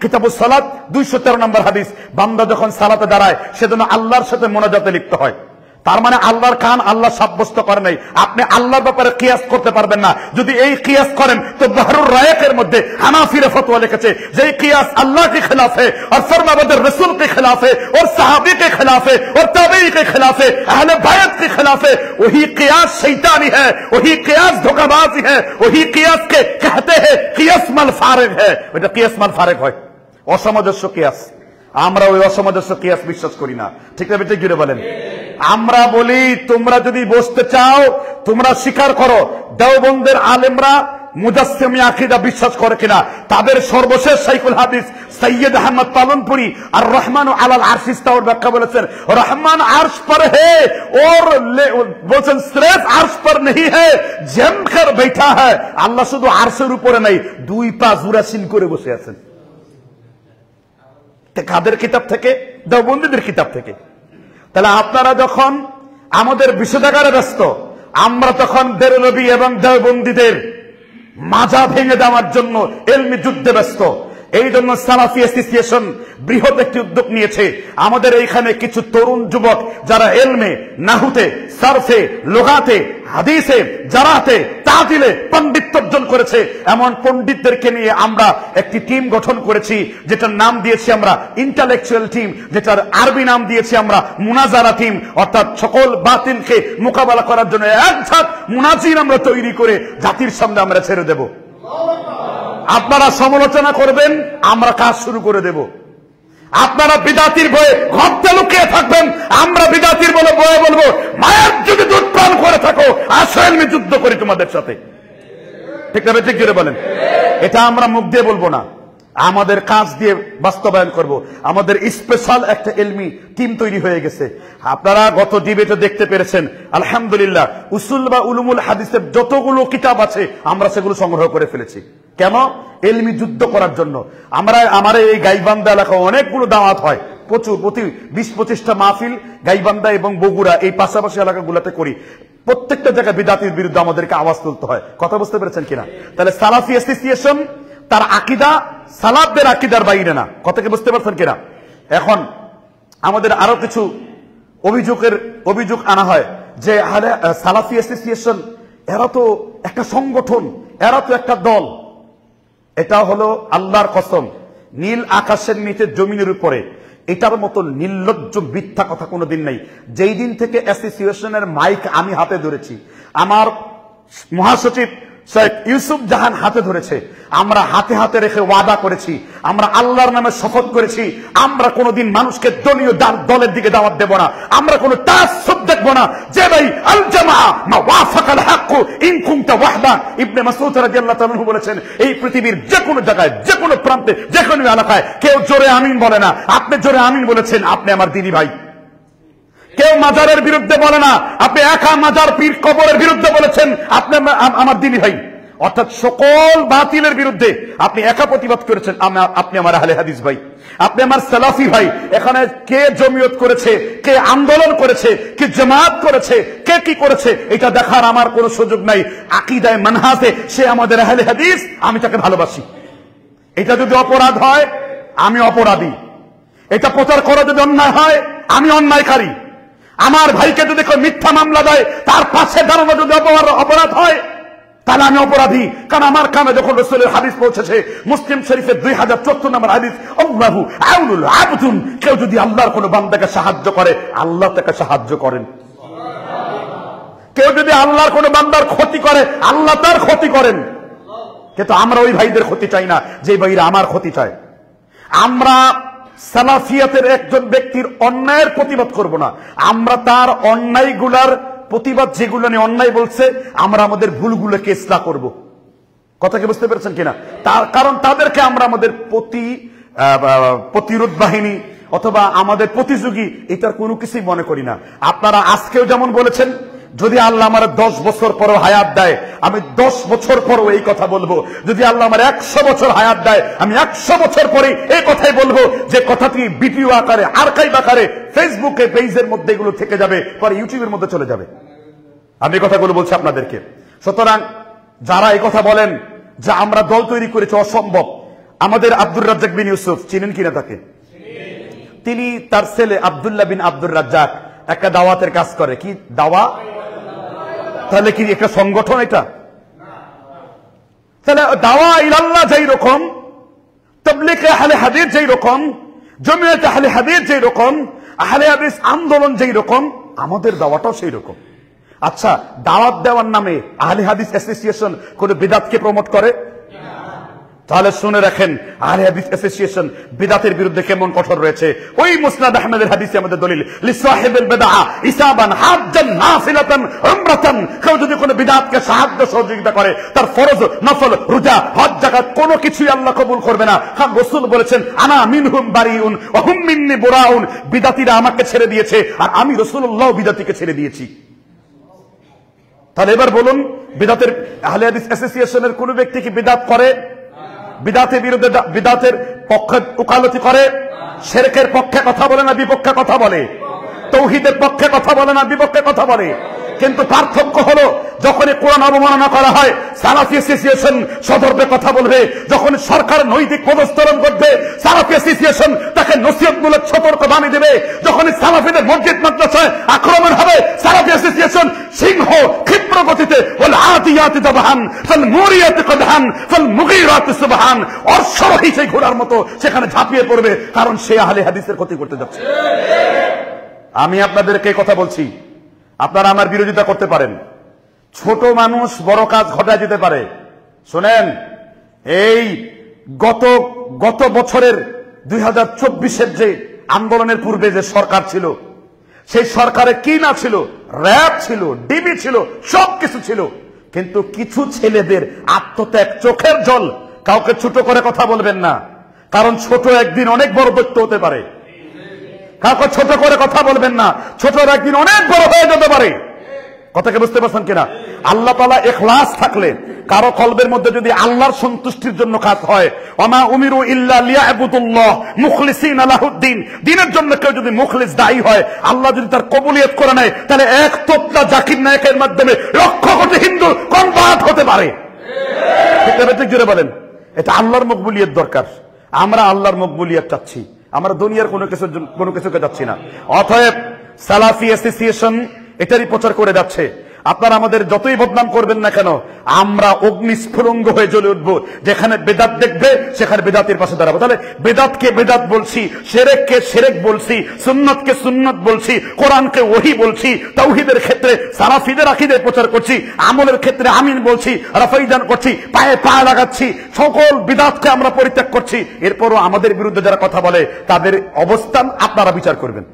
কিতাবুস সালাত 213 নম্বর হাদিস, বান্দা যখন সালাতে দাঁড়ায় সেজন্য আল্লাহর সাথে মোনাজাতে লিপ্ত হয়। তার মানে আল্লাহর কান আল্লাহ সাব্যস্ত করে নাই, আপনি আল্লাহর ব্যাপারে কিয়াস করতে পারবেন না। যদি এই কিয়াস করেন তো বাহরুর রায়েকের মধ্যে হানাফিরা ফতোয়া লিখেছে যে কিয়াস আল্লাহ के खिलाफ है और फरमाबरदार रसूल के खिलाफ है और सहाबी के खिलाफ है और ताबई के खिलाफ है, अहले बैत के खिलाफ है। वही कियास शैतानी है, वही कियास धोखाबाजी है, वही कियास के कहते हैं कियास माल फारिग है। এটা কিয়াস মাল ফারিগ হয়, অসামঞ্জস্য কিয়াস। আমরা ওই অসামঞ্জস্য কিয়াস বিশ্বাস করি না, ঠিক না? বেটে জুড়ে বলেন। আমরা বলি তোমরা যদি বসতে চাও তোমরা স্বীকার করো দেওবন্দের আলেমরা মুজাসসিমি আকীদা বিশ্বাস করে কিনা। তাদের সর্বশেষ শাইখুল হাদিস সৈয়দ আহমদ পালনপুরি আর রহমান আলাল আরশ ইস্তাওয়ার ব্যাখ্যা বলেছেন, রহমান আরশ पर है और বলেন সির্ফ আরশ पर नहीं है জমकर बैठा है। আল্লাহ শুধু আরশের উপরে নাই, দুই পা জুরাসিন করে বসে আছেন। কাদের কিতাব থেকে? দেওবন্দীদের কিতাব থেকে। তাহলে আপনারা যখন আমাদের বিষোদাগারে ব্যস্ত, আমরা তখন বেরলভী এবং দেওবন্দীদের মাজা ভেঙে দেওয়ার জন্য এলমি যুদ্ধে ব্যস্ত। এই জন্য সালাফি অ্যাসোসিয়েশন বৃহৎ একটি উদ্যোগ নিয়েছে। আমাদের এইখানে কিছু তরুণ যুবক যারা এলমে, নাহুতে, সারফে, লুগাতে, হাদিসে, জারাতে, তাদিলে পণ্ডিত্য অর্জন করেছে, এমন পণ্ডিতদেরকে নিয়ে আমরা একটি টিম গঠন করেছি, যেটার নাম দিয়েছি আমরা ইন্টালেকচুয়াল টিম, যেটার আরবি নাম দিয়েছি আমরা মুনাজারা টিম। অর্থাৎ সকল বাতিলকে মোকাবেলা করার জন্য এক ঝাঁক মুনাজির আমরা তৈরি করে জাতির সামনে আমরা ছেড়ে দেব। আপনারা সমালোচনা করবেন, আমরা কাজ শুরু করে দেব। আপনারা বিদাতির ভয়ে ঘরতে লুকিয়ে থাকবেন, আমরা বিদাতির বলে বয়ে বলবো মায়ের যদি দুধ পান করে থাকো আসো এলমি যুদ্ধ করি তোমাদের সাথে, ঠিক না? ঠিক জোরে বলেন। এটা আমরা মুখ দিয়ে বলবো না, আমাদের কাজ দিয়ে বাস্তবায়ন করব। আমাদের স্পেশাল একটা এলমি টিম তৈরি হয়ে গেছে। আপনারা গত ডিবেটে দেখতে পেরেছেন আলহামদুলিল্লাহ উসুল বা উলুমুল হাদিসের যতগুলো কিতাব আছে আমরা সেগুলো সংগ্রহ করে ফেলেছি। কেন? এলমি যুদ্ধ করার জন্য। আমার এই গাইবান্ধা এলাকায় অনেকগুলো দাওয়াত হয়, প্রচুর, প্রতি 20-25টা মাহফিল গাইবান্ধা এবং বগুড়া এই পাশাপাশি এলাকাগুলোতে করি। প্রত্যেকটা জায়গায় বিদাতির বিরুদ্ধে আমাদেরকে আওয়াজ তুলতে হয়। কথা বুঝতে পেরেছেন কিনা? তাহলে সালাফি অ্যাসোসিয়েশন তার আকীদা সালাফদের আকীদার বাইরে না। কথা কি বুঝতে পারছেন কিনা? এখন আমাদের আরো কিছু অভিযোগ আনা হয় যে সালাফি অ্যাসোসিয়েশন এরা তো একটা সংগঠন, এরা তো একটা দল। এটা হলো আল্লাহর কসম, নীল আকাশের নিচে জমিনের উপরে এটার মতো নির্লজ্জ মিথ্যা কথা কোনোদিন নাই। যেই দিন থেকে অ্যাসোসিয়েশনের মাইক আমি হাতে ধরেছি, আমার মহাসচিব শেখ ইউসুফ জাহান হাতে ধরেছে, আমরা হাতে হাতে রেখে ওয়াদা করেছি, আমরা আল্লাহর নামে শপথ করেছি, আমরা কোনোদিন মানুষকে দলীয় দলের দিকে দাওয়াত দেব না, আমরা কোনো তাআসসুব দেখব না। যে ভাই আল জামাআ মা ওয়াফাকাল হক ইন কুনতা ওয়াহদা, ইবনে মাসউদ রাদিয়াল্লাহু তাআলা বলেছেন এই পৃথিবীর যে কোনো জায়গায়, যে কোনো প্রান্তে, যে কোনো এলাকায় কেউ জোরে আমিন বলে না। আপনি জোরে আমিন বলেছেন, আপনি আমার দিনী ভাই। কেউ মাজারের বিরুদ্ধে বলে না, আপনি একা মাজার পীর কবরের বিরুদ্ধে বলেছেন, আপনি আমার দিনী ভাই। অর্থাৎ সকল বাতিলের বিরুদ্ধে আপনি একা প্রতিবাদ করেছেন, আপনি আমার আহলে হাদিস ভাই, আপনি আমার সালাফি ভাই। এখানে কে জমিয়ত করেছে, কে আন্দোলন করেছে, কে জামাত করেছে, কে কি করেছে এটা দেখার আমার কোনো সুযোগ নাই। আকীদায় মানহাজে সে আমাদের আহলে হাদিস, আমি তাকে ভালোবাসি। এটা যদি অপরাধ হয় আমি অপরাধী, এটা প্রচার করা যদি অন্যায় হয় আমি অন্যায়কারী। আমার ভাইকে যদি কেউ মিথ্যা মামলা দেয়, তার পাশে দাঁড়ানো যদি অপরাধ হয় তাহলে আমি অপরাধী। কারণ আমার কানে যখন রাসূলের হাদিস পৌঁছেছে, মুসলিম শরীফের 2074 নম্বর হাদিস, আল্লাহু আউনুল আবদুন, কেউ যদি আল্লাহর কোন বান্দাকে সাহায্য করে আল্লাহ তাকে সাহায্য করেন। কেউ যদি আল্লাহর কোন বান্দার ক্ষতি করে আল্লাহ তার ক্ষতি করেন। কিন্তু আমরা ওই ভাইদের ক্ষতি চাই না যে ভাইরা আমার ক্ষতি চায়। আমরা সালাফিয়াতের একজন ব্যক্তির অন্যায়ের প্রতিবাদ করব না, আমরা তার অন্যায়গুলার প্রতিবাদ, যেগুলো নিয়ে অন্যায় বলছে আমরা আমাদের ভুলগুলোকে ইসলাহ করব। কথা কি বুঝতে পেরেছেন কিনা? তার কারণ তাদেরকে আমরা আমাদের প্রতিরোধ বাহিনী অথবা আমাদের প্রতিযোগী এটার কোনো কিছুই মনে করি না। আপনারা আজকেও যেমন বলেছেন, যদি আল্লাহ আমার 10 বছর পরও হায়াত দেয় আমি 10 বছর পরও এই কথা বলবো। যদি আল্লাহ আমার 100 বছর হায়াত দেয় আমি 100 বছর পরে এই কথাই বলবো, যে কথাটি ভিডিও আকারে, আর্কাইভ আকারে ফেসবুকে পেজের মধ্যে এগুলো থেকে যাবে, পরে ইউটিউবের মধ্যে চলে যাবে। আমি কথাগুলো বলছি আপনাদেরকে। সুতরাং যারা এই কথা বলেন যে আমরা দল তৈরি করেছি অসম্ভব, আমাদের আব্দুর রাজ্জাক বিন ইউসুফ চিনেন কিনা তাকে? তিনি তার ছেলে আব্দুল্লাহ বিন আব্দুর রাজ্জাক একটা দাওয়াতের কাজ করে। কি দাওয়া? তাহলে কি একটা সংগঠন এটা? তাহলে দাওয়া ইলাল্লাহ যেই রকম, তাবলীগে আহলে হাদিস যেই রকম, জমিয়তে আহলে হাদিস যেই রকম, আহলে হাদিস আন্দোলন যেই রকম, আমাদের দাওয়াটাও সেই রকম। আচ্ছা, দাওয়াত দেওয়ার নামে আহলে হাদিস অ্যাসোসিয়েশন কোন বিদআতকে প্রমোট করে? তাহলে শুনে রাখেন, আহলে হাদিস অ্যাসোসিয়েশন বিদআতের বিরুদ্ধে কেমন কঠোর রয়েছে। ওই মুসনাদ আহমদের হাদিসে আমাদের দলিল, লিসাহিবিল বিদআ ইসাবান হাজ্জান নাফিলাতান উমরাতান, কেউ যদি কোনো বিদআতকে সাহায্য সহযোগিতা করে, তার ফরজ, নফল, রোজা, হজ, যাকাত কোনো কিছুই আল্লাহ কবুল করবে না। কারণ রাসূল বলেছেন, আনা মিনহুম বারিউন ওয়া হুম মিন্নি বুরাউন, বিদআতীরা আমাকে ছেড়ে দিয়েছে আর আমি রাসূলুল্লাহ বিদআতীকে ছেড়ে দিয়েছি। তাহলে এবার বলুন, বিদআতের আহলে হাদিস অ্যাসোসিয়েশনের কোন ব্যক্তি কি বিদআত করে? বিদআতের বিরুদ্ধে, বিদআতের পক্ষে ওকালতি করে? শিরকের পক্ষে কথা বলে না বিপক্ষে কথা বলে? তাওহীদের পক্ষে কথা বলে না বিপক্ষে কথা বলে? কিন্তু পার্থক্য হলো, যখনই কোরআন অবমাননা করা হয় সালাফি অ্যাসোসিয়েশন সদর্পে কথা বলবে, যখন সরকার নৈতিক পদস্তরণ করবে সালাফি অ্যাসোসিয়েশন তাকে নসিহতমূলক সতর্কবাণী দেবে, যখন সালাফিদের মসজিদ মাদ্রাসায় আক্রমণ হবে সালাফি অ্যাসোসিয়েশন সিংহ ক্ষিপ্র গতিতে ওয়াল আদিয়াতি দাবহান ফাল মুরিয়াতি কদহান ফাল মুগীরাতি সুবহান, অশ্বরোহী সেই ঘোড়ার মতো সেখানে ঝাঁপিয়ে পড়বে, কারণ সে আহলে হাদিসের ক্ষতি করতে যাচ্ছে। আমি আপনাদেরকে কথা বলছি, আপনারা আমার বিরোধিতা করতে পারেন, ছোট মানুষ বড় কাজ ঘটায় যেতে পারে। শোনেন, এই গত বছরের 2024-এর যে আন্দোলনের পূর্বে যে সরকার ছিল, সেই সরকারে কি না ছিল, র‍্যাব ছিল, ডিবি ছিল, সবকিছু ছিল, কিন্তু কিছু ছেলেদের আত্মত্যাগ, চোখের জল, কাউকে ছোট করে কথা বলবেন না, কারণ ছোট একদিন অনেক বড় দৈত্য হতে পারে। কাউকে ছোট করে কথা বলবেন না, ছোট একদিন অনেক বড় হয়ে যেতে পারে। কথাকে বুঝতে পারছেন কিনা? আল্লাহ তাআলা ইখলাস থাকলে, কারো কলবের মধ্যে যদি আল্লাহর সন্তুষ্টির জন্য কাজ হয়, ওমা উমিরু ইল্লা লিয়াবুদুল্লাহ মুখলিসিনা লাহুদ্দিন, দ্বীনের জন্য কেউ যদি মুখলিস দায়ী হয়, আল্লাহ যদি তার কবুলিয়ত করে নেয়, তাহলে এক তোপটা জাকির নায়কের মাধ্যমে লক্ষ কোটি হিন্দু কনভার্ট হতে পারে। ঠিক জোরে বলেন, এটা আল্লাহর মকবুলিয়ত দরকার। আমরা আল্লাহর মকবুলিয়ত চাচ্ছি, আমরা দুনিয়ার কোনো কিছুকে যাচ্ছি না। অতএব সালাফি অ্যাসোসিয়েশন এটারই প্রচার করে যাচ্ছে। আপনারা আমাদের যতই বদনাম করবেন না কেন, আমরা অগ্নিস্ফুলিঙ্গ হয়ে জ্বলে উঠবো। যেখানে বেদাত দেখবে সেখানে বেদাতের পাশে দাঁড়াবো। তাহলে বেদাতকে বেদাত বলছি, শিরককে শিরক বলছি, সুন্নতকে সুন্নত বলছি, কোরআনকে ওহী বলছি, তাওহীদের ক্ষেত্রে সালাফিদের আকীদার প্রচার করছি, আমলের ক্ষেত্রে আমিন বলছি, রাফাইদান করছি, পায়ে পা লাগাচ্ছি, সকল বিদআতকে আমরা পরিত্যাগ করছি। এরপরও আমাদের বিরুদ্ধে যারা কথা বলে তাদের অবস্থান আপনারা বিচার করবেন।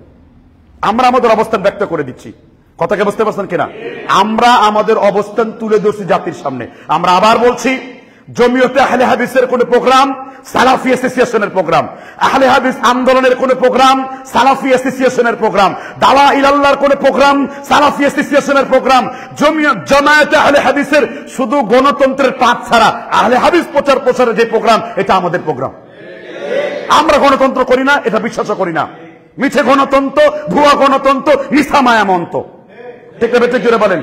আমরা আমাদের অবস্থান ব্যক্ত করে দিচ্ছি। কথাকে বুঝতে পারছেন কিনা? আমরা আমাদের অবস্থান তুলে ধরছি জাতির সামনে। আমরা আবার বলছি, জমিয়তে আহলে হাদিসের কোন প্রোগ্রাম, সালাফি অ্যাসোসিয়েশনের প্রোগ্রাম, আহলে হাদিস আন্দোলনের কোন প্রোগ্রাম, সালাফি অ্যাসোসিয়েশনের প্রোগ্রাম, দাওয়া ইলাল্লাহর কোন প্রোগ্রাম, সালাফি অ্যাসোসিয়েশনের প্রোগ্রাম, জামায়াতে আহলে হাদিসের শুধু গণতন্ত্রের পাঠ ছাড়া আহলে হাদিস প্রচারের যে প্রোগ্রাম, এটা আমাদের প্রোগ্রাম। আমরা গণতন্ত্র করি না, এটা বিশ্বাস করি না। মিছে গণতন্ত্র, ভুয়া গণতন্ত্র, মিথ্যা মায়ামন্ত। ঠিক না? ঠিক জোরে বলেন।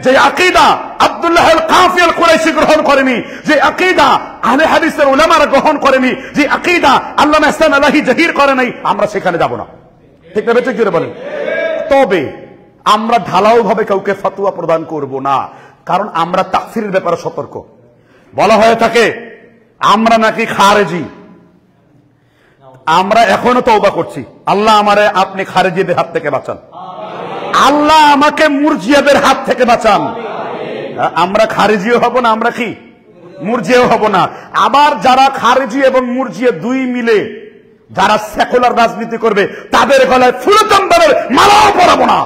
যে আকীদা আব্দুল্লাহ আল কাফি আল কুরাইশি গ্রহণ করেনি, যে আকীদা আহলে হাদিসের উলামারা গ্রহণ করেনি, যে আকীদা আল্লামা ইহসান আলাহি জাহির করে নাই, আমরা সেখানে যাব না। ঠিক না? ঠিক জোরে বলেন। তবে আমরা ঢালাও ভাবে কাউকে ফতোয়া প্রদান করব না, কারণ আমরা তাফসীরের ব্যাপারে সতর্ক। বলা হয়ে থাকে আমরা নাকি খারেজি। আমরা এখনো তওবা করছি, আল্লাহ আমারে আপনি খারেজিদের হাত থেকে বাঁচান, আল্লাহ আমাকে মুরজিয়াদের হাত থেকে বাঁচান। আমরা খারেজিও হব না, আমরা কি মুরজিয়াও হব না। আবার যারা খারেজি এবং মুরজিয়া দুই মিলে যারা সেকুলার রাজনীতি করবে, তাদের গলায় ফুলচন্দনের মালাও পরাবো না,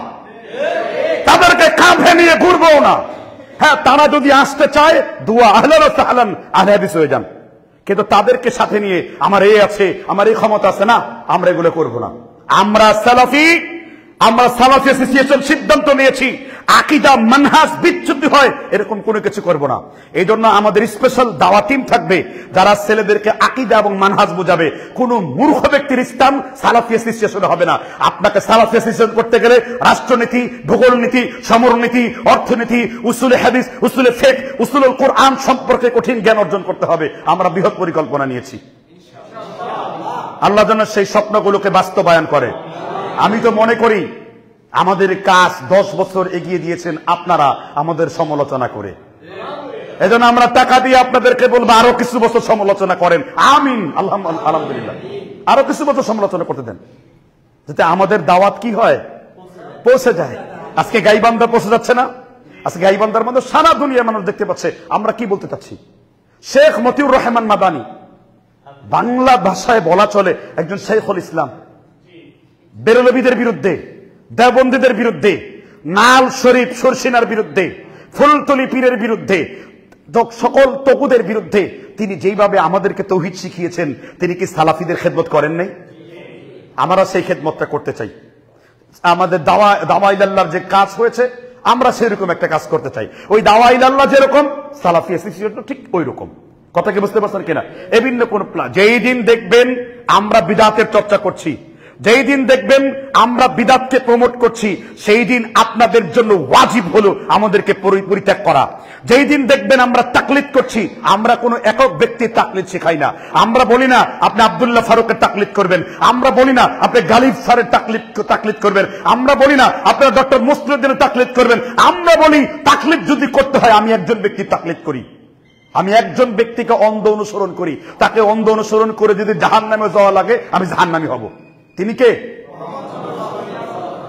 তাদেরকে কাঁধে নিয়ে ঘুরবো না। হ্যাঁ, তারা যদি আসতে চায়, দুয়া আহলান ওয়া সাহলান, আহলে হাদিস হয়ে যান, কিন্তু তাদেরকে সাথে নিয়ে আমার এই আছে, আমার এই ক্ষমতা আছে না, আমরা এগুলো করব না। আমরা সালাফি অ্যাসোসিয়েশন সিদ্ধান্ত নিয়েছি, আকীদা মানহাজ বিচ্যুতি হয় এরকম কোনো কিছু করব না। এই জন্য আমাদের স্পেশাল দাওয়া টিম থাকবে, যারা ছেলেদেরকে আকীদা এবং মানহাজ বোঝাবে। কোন মূর্খ ব্যক্তির ইসলাম সালাফি অ্যাসোসিয়েশনে হবে না। আপনাকে সালাফি অ্যাসোসিয়েশন করতে গেলে রাষ্ট্রনীতি, ভূগোলনীতি, সমরনীতি, অর্থনীতি, উসুলে হাদিস, উসুলে ফিকহ, উসুলুল কোরআন সম্পর্কে কঠিন জ্ঞান অর্জন করতে হবে। আমরা বৃহৎ পরিকল্পনা নিয়েছি। আল্লাহ যেন সেই স্বপ্নগুলোকে বাস্তবায়ন করে। আমি তো মনে করি আমাদের কাজ 10 বছর এগিয়ে দিয়েছেন আপনারা আমাদের সমালোচনা করে। এজন্য আমরা টাকা দিয়ে আপনাদেরকে বলবো আরো কিছু বছর সমালোচনা করেন। আমিন, আলহামদুলিল্লাহ, আরো কিছু বছর সমালোচনা করতে দেন, যাতে আমাদের দাওয়াত কি হয়, পৌঁছে যায়। আজকে গাইবান্ধা পৌঁছে যাচ্ছে না? আজকে গাইবান্ধার মধ্যে সারা দুনিয়ার মানুষ দেখতে পাচ্ছে আমরা কি বলতে চাচ্ছি। শেখ মতিউর রহমান মাদানী, বাংলা ভাষায় বলা চলে একজন শেখুল ইসলাম, বেরলভীদের বিরুদ্ধে, দেওবন্দীদের বিরুদ্ধে, নাল শরীফ সরসিনার বিরুদ্ধে, ফুলতলি পীরের বিরুদ্ধে, সকল তকুদের বিরুদ্ধে তিনি যেইভাবে আমাদেরকে তৌহিদ শিখিয়েছেন, তিনি কি সালাফিদের খেদমত করেন নাই? আমরা সেই খেদমতটা করতে চাই। আমাদের দাওয়া ইলাল্লাহর যে কাজ হয়েছে আমরা সেরকম একটা কাজ করতে চাই। ওই দাওয়া ইলাল্লাহ যেরকম সালাফি অ্যাসোসিয়েশন ঠিক ওই রকম। কথা কি বুঝতে পারছেন কিনা? বিভিন্ন কোন যেই দিন দেখবেন আমরা বিদআতের চর্চা করছি, যেই দিন দেখবেন আমরা বিদআতকে প্রমোট করছি, সেই দিন আপনাদের জন্য ওয়াজিব হলো আমাদেরকে পরিত্যাগ করা। যেই দিন দেখবেন আমরা তাকলিদ করছি, আমরা কোনো একক ব্যক্তির তাকলিদ শেখাই না। আমরা বলি না আপনি আব্দুল্লাহ ফারুকের তাকলিদ করবেন, আমরা বলি না আপনি গালিব স্যারের তাকলিদ করবেন, আমরা বলি না আপনারা ডক্টর মুসলিউদ্দিনের তাকলিদ করবেন। আমরা বলি তাকলিদ যদি করতে হয় আমি একজন ব্যক্তির তাকলিদ করি, আমি একজন ব্যক্তিকে অন্ধ অনুসরণ করি, তাকে অন্ধ অনুসরণ করে যদি জাহান্নামে যাওয়া লাগে আমি জাহান্নামী হব। তিনি কে?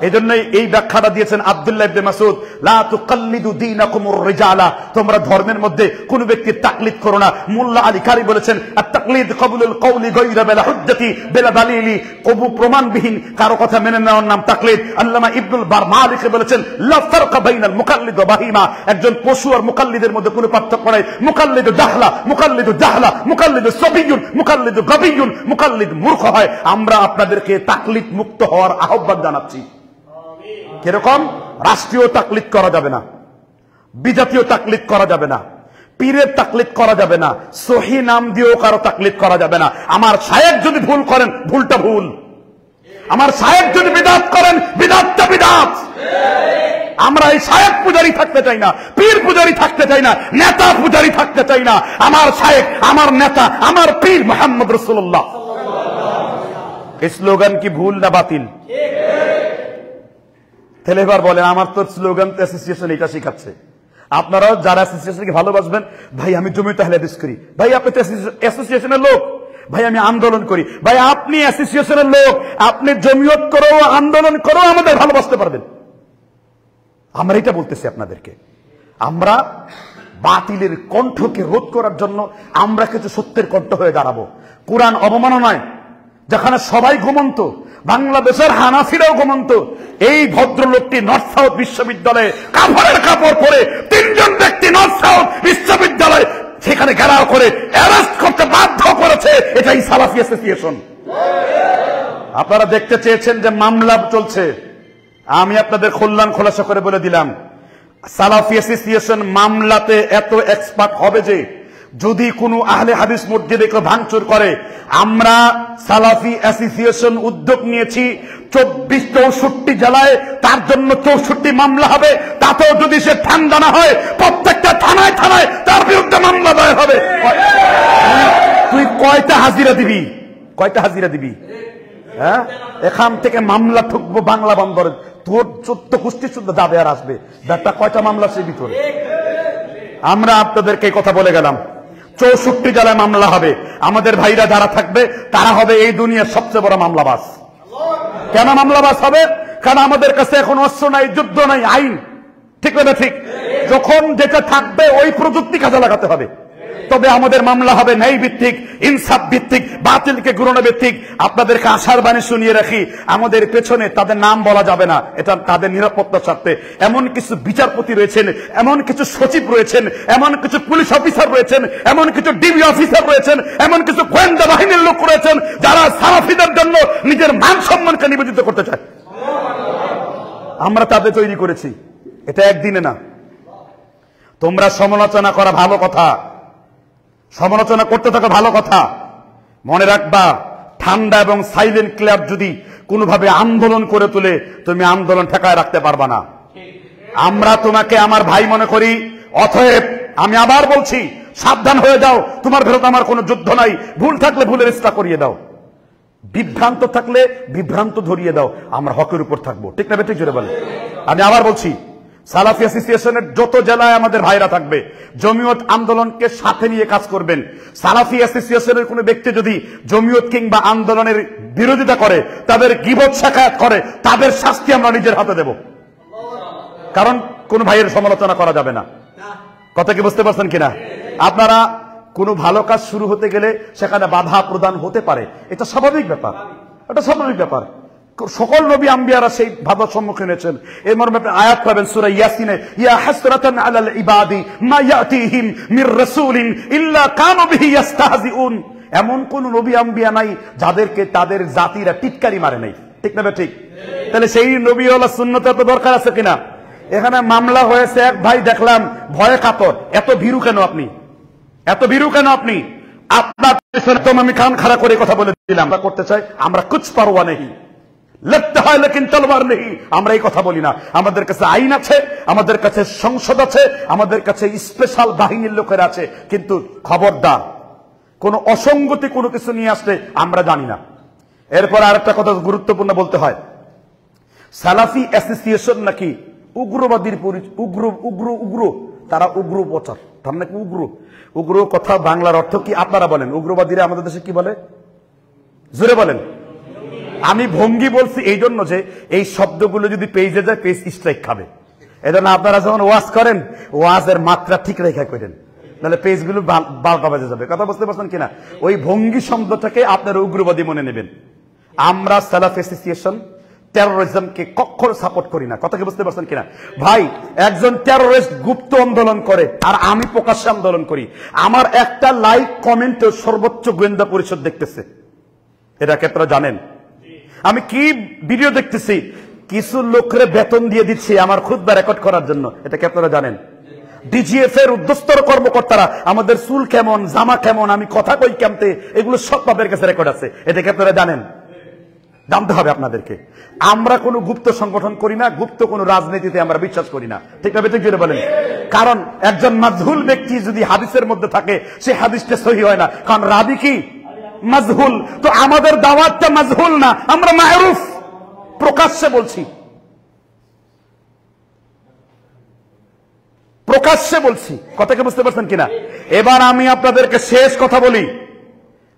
এই জন্যই এই ব্যাখ্যাটা দিয়েছেন আব্দুল্লাহ ইবনে মাসউদ, লা তুকাল্লিদু দীনাকুমুর রিজালা, তোমরা ধর্মের মধ্যে কোন ব্যক্তির তাকলিদ করো না। মোল্লা আলী কারি বলেছেন আত-তাকলিদ কবুলুল কওলি গায়রা বিলা হুজ্জাতি বিলা দালিলি, কবু প্রমাণবিহীন কারো কথা মেনে নেওয়ার নাম তাকলিদ। আল্লামা ইবনুল বার মালিক বলেছেন লা ফারকা বাইনাল মুকাল্লিদ ওয়া বাহিমা, একজন পশু আর মুকাল্লিদের মধ্যে কোনো পার্থক্য নাই। মুকাল্লিদু জাহলা, মুকাল্লিদু জাহলা, মুকাল্লিদু সাবিয়ুন, মুকাল্লিদু গাবিয়ুন, মুকাল্লিদ মূর্খ হয়। আমরা আপনাদেরকে তাকলিদ মুক্ত হওয়ার আহ্বান জানাচ্ছি। কিরকম? রাষ্ট্রীয় তাকলিদ করা যাবে না, বিজাতীয় তাকলিদ করা যাবে না, পীরের তাকলিদ করা যাবে না, সহি নাম দিয়েও কারো তাকলিদ করা যাবে না। আমার শায়েখ যদি ভুল করেন ভুলটা ভুল, আমার শায়েখ যদি বিদআত করেন বিদআতটা বিদআত। আমরা এই শায়েখ পূজারি থাকতে চাই না, পীর পূজারি থাকতে চাই না, নেতা পূজারি থাকতে চাই না। আমার শায়েখ, আমার নেতা, আমার পীর মুহাম্মদ রাসূলুল্লাহ। এই স্লোগান কি ভুল না বাতিল? তাহলে এবার বলেন, আমার তো স্লোগান অ্যাসোসিয়েশন এটা শেখাচ্ছে, আপনারাও যারা অ্যাসোসিয়েশনকে ভালোবাসবেন, ভাই আমি জমিয়ত আহলে হাদিস করি, ভাই আপনি তো অ্যাসোসিয়েশনের লোক, ভাই আমি আন্দোলন করি, ভাই আপনি অ্যাসোসিয়েশনের লোক, আপনি জমিয়ত করো আন্দোলন করো আমাদের ভালোবাসতে পারবেন। আমরা এটা বলতেছি আপনাদেরকে, আমরা বাতিলের কণ্ঠকে রোধ করার জন্য আমরা কিছু সত্যের কণ্ঠ হয়ে দাঁড়াবো। কোরআন অবমাননায় যেখানে সবাই ঘুমন্ত, বাংলাদেশের হানাফিরাও ঘুমন্ত, এই ভদ্রলোকটি নর্থ সাউথ বিশ্ববিদ্যালয়ে কাপড়ের কাপড় পরে 3 জন ব্যক্তি নর্থ সাউথ বিশ্ববিদ্যালয় সেখানে ঘেরাও করে অ্যারেস্ট করতে বাধ্য করেছে। এটাই সালাফি অ্যাসোসিয়েশন। আপনারা দেখতে চেয়েছেন যে মামলা চলছে, আমি আপনাদের কল্যাণ খোলাসা করে বলে দিলাম, সালাফি অ্যাসোসিয়েশন মামলাতে এত এক্সপার্ট হবে যে যদি কোনো আহলে হাদিস মসজিদে কেউ ভাঙচুর করে, আমরা সালাফি অ্যাসোসিয়েশন উদ্যোগ নিয়েছি 24-64 জেলায় তার জন্য 64 মামলা হবে। তাতেও যদি সে ঠান্ডা না হয় প্রত্যেকটা থানায় থানায় তার বিরুদ্ধে মামলা দায়ের হবে। তুই কয়টা হাজিরা দিবি? কয়টা হাজিরা দিবি? হ্যাঁ, এখান থেকে মামলা ঠুকবো বাংলা বন্দরে, তোর 14 গোষ্ঠী শুদ্ধ যাবে আর আসবে। ব্যাপারটা কয়টা মামলা সে ভিতরে? আমরা আপনাদেরকে কথা বলে গেলাম 64 জেলায় মামলা হবে। আমাদের ভাইরা যারা থাকবে তারা হবে এই দুনিয়ার সবচেয়ে বড় মামলাবাজ। কেন মামলাবাজ হবে? কারণ আমাদের কাছে এখন অস্ত্র নাই, যুদ্ধ নাই, আইন। ঠিক না? ঠিক। যখন যেটা থাকবে ওই প্রযুক্তি কাজে লাগাতে হবে। তবে আমাদের মামলা হবে ন্যায় ভিত্তিক, ইনসাফ ভিত্তিক, বাতিলকে ঘুরানো ভিত্তিক। আপনাদেরকে আশার বাণী শুনিয়ে রাখি, আমাদের পেছনে তাদের নাম বলা যাবে না, এটা তাদের নিরাপত্তার স্বার্থে। এমন কিছু বিচারপতি রয়েছেন, এমন কিছু সচিব রয়েছেন, এমন কিছু পুলিশ অফিসার রয়েছেন, এমন কিছু ডিবি অফিসার রয়েছেন, এমন কিছু গোয়েন্দা বাহিনীর লোক রয়েছেন যারা সালাফিদের জন্য নিজের মান সম্মানকে নিবেদিত করতে চায়। আমরা তাদের তৈরি করেছি, এটা একদিনে না। তোমরা সমালোচনা করা ভালো কথা, সমালোচনা করতে থাকো ভালো কথা। মনে রাখবা, ঠান্ডা এবং সাইলেন্ট ক্লাব যদি কোনোভাবে আন্দোলন করে তোলে, তুমি আন্দোলন ঠেকায় রাখতে পারবা না। আমরা তোমাকে আমার ভাই মনে করি। অতএব আমি আবার বলছি, সাবধান হয়ে যাও। তোমার ভেতর আমার কোনো যুদ্ধ নাই, ভুল থাকলে ভুলের ইসলাহ করিয়ে দাও। বিভ্রান্ত থাকলে বিভ্রান্ত ধরিয়ে দাও, আমরা হকের উপর থাকবো। ঠিক না বেঠিক জোরে বলে? আমি আবার বলছি, সালাফি অ্যাসোসিয়েশনের যত জেলায় আমাদের ভাইরা থাকবে, জমিয়ত আন্দোলনকে সাথে নিয়ে কাজ করবেন। সালাফি অ্যাসোসিয়েশনের কোন ব্যক্তি যদি জমিয়ত কিংবা আন্দোলনের বিরোধিতা করে, তাদের গীবত শাখায়াত করে, তাদের শাস্তি আমরা নিজের হাতে দেব। কারণ কোন ভাইয়ের সমালোচনা করা যাবে না। কথা কি বুঝতে পারছেন কিনা? আপনারা কোনো ভালো কাজ শুরু হতে গেলে সেখানে বাধা প্রদান হতে পারে, এটা স্বাভাবিক ব্যাপার, এটা স্বাভাবিক ব্যাপার। সকল নবী আম্বিয়ারা সেই বাধার সম্মুখীন হয়েছেন। এর মর্মে আপনি আয়াত পাবেন সূরা ইয়াসিনে, ইয়া হাসরাতান আলাল ইবাদি মা ইয়াতিহিম মির রাসূলিন ইল্লা কানু বিহি ইস্তাহজিউন। এমন কোন নবী আম্বিয়া নাই যাদেরকে তাদের জাতিরা টিটকারি মারে নাই। ঠিক না ঠিক? তাহলে সেই নবী ওয়ালা সুন্নতের তো দরকার আছে কিনা? এখানে মামলা হয়েছে, এক ভাই দেখলাম ভয়ে কাতর। এত ভীরু কেন আপনি? এত ভীরু কেন আপনি? আপনার আমি কান খাড়া করে কথা বলে দিলাম, আমরা করতে চাই, আমরা কুছ পারওয়া নেই, লড়তে হয় লেকিন তলবার নেই, আমরা এই কথা বলি না। আমাদের কাছে আইন আছে, আমাদের কাছে সংসদ আছে, আমাদের কাছে স্পেশাল বাহিনীর লোকের আছে, কিন্তু খবরদার কোন অসঙ্গতি কোনো কিছু নিয়ে আসলে আমরা জানি না। এরপর আরেকটা কথা গুরুত্বপূর্ণ বলতে হয়, সালাফি অ্যাসোসিয়েশন নাকি উগ্রবাদীর উগ্র উগ্র উগ্র তারা উগ্র প্রচার, তার নাকি উগ্র। উগ্র কথা বাংলার অর্থ কি আপনারা বলেন? উগ্রবাদীরা আমাদের দেশে কি বলে জোরে বলেন? আমি ভঙ্গি বলছি এই জন্য যে এই শব্দগুলো যদি পেজে যায় পেজ স্ট্রাইক খাবে। এজন্য আপনারা যখন ওয়াজ করেন, ওয়াজের মাত্রা ঠিক রেখা করেন, তাহলে পেজগুলো 12টা বাজে যাবে। কথা বুঝতে পারছেন কিনা? ওই ভঙ্গি শব্দটাকে আপনারা উগ্রবাদী মনে নেবেন। আমরা সালাফি অ্যাসোসিয়েশন টেরোরিজমকে কখনো সাপোর্ট করি না। কথা কি বুঝতে পারছেন কিনা? ভাই, একজন টেরোরিস্ট গুপ্ত আন্দোলন করে আর আমি প্রকাশ্যে আন্দোলন করি। আমার একটা লাইক কমেন্ট সর্বোচ্চ গোয়েন্দা পরিষদ দেখতেছে, এটা কি আপনারা জানেন? আমি কি ভিডিও দেখতেছি, কিছু লোকরে বেতন দিয়ে দিচ্ছি আমার খুতবা রেকর্ড করার জন্য, এটা কি আপনারা জানেন? ডিজিএফ এর উদ্যোস্তর কর্মকর্তারা আমাদের চুল কেমন, জামা কেমন, আমি কথা কই কেমতে, এগুলো সব তাদের কাছে রেকর্ড আছে, এটা কি আপনারা জানেন? জানতে হবে আপনাদেরকে। আমরা কোনো গুপ্ত সংগঠন করি না, গুপ্ত কোনো রাজনীতিতে আমরা বিশ্বাস করি না। ঠিক না ঠিক জোরে বলেন? কারণ একজন মাজহুল ব্যক্তি যদি হাদিসের মধ্যে থাকে, সেই হাদিসটা সহি হয় না, কারণ রাবি কি মাজহুল। তো আমাদের দাওয়াতটা মাজহুল না, আমরা মারুফ। প্রকাশ্যে বলছি, প্রকাশ্যে বলছি। কথাকে বুঝতে পারছেন কিনা? এবার আমি আপনাদেরকে শেষ কথা বলি,